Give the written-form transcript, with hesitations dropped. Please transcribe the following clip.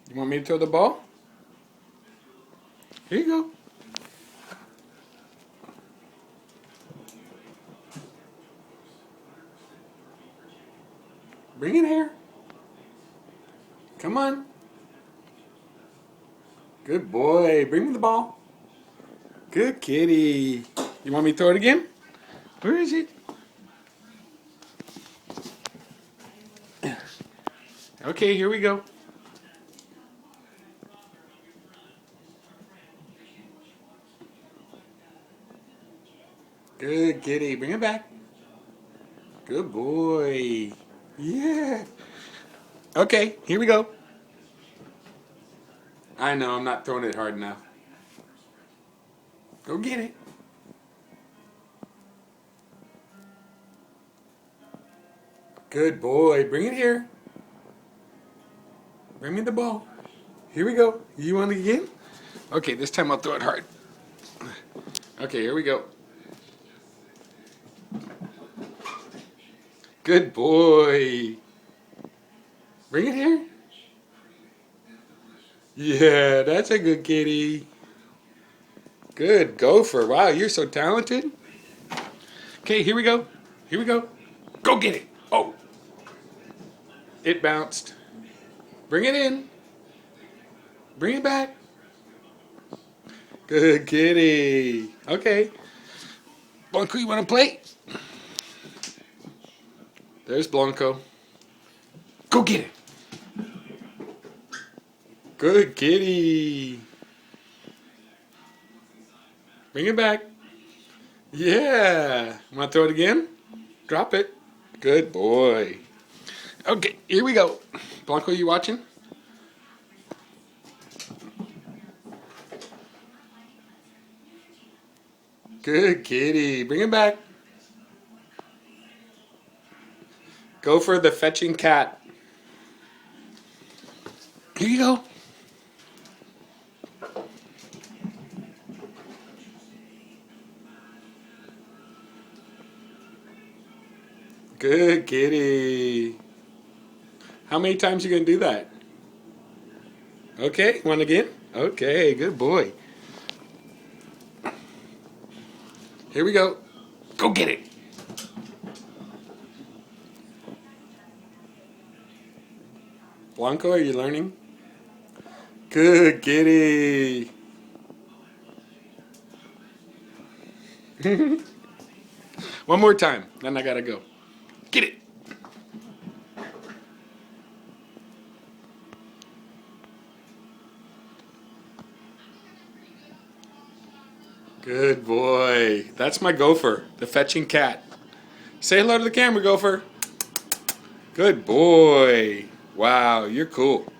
You want me to throw the ball? Here you go. Bring it here. Come on. Good boy. Bring me the ball. Good kitty. You want me to throw it again? Where is it? Okay, here we go. Good kitty. Bring it back. Good boy. Yeah. Okay, here we go. I know, I'm not throwing it hard enough. Go get it. Good boy. Bring it here. Bring me the ball. Here we go. You want it again? Okay, this time I'll throw it hard. Okay, here we go. Good boy. Bring it here. Yeah, that's a good kitty. Good Gopher. Wow, you're so talented. Okay, here we go. Here we go. Go get it. Oh. It bounced. Bring it in. Bring it back. Good kitty. Okay. Blanco, you want to play? There's Blanco. Go get it. Good kitty. Bring it back. Yeah. Want to throw it again? Drop it. Good boy. Okay, here we go. Blanco, you watching? Good kitty. Bring it back. Gopher the fetching cat. Here you go. Good kitty. How many times you gonna do that? Okay, one again? Okay, good boy. Here we go. Go get it. Blanco, are you learning? Good kitty. One more time, then I gotta go. Get it. Good boy. That's my Gopher, the fetching cat. Say hello to the camera, Gopher. Good boy. Wow, you're cool.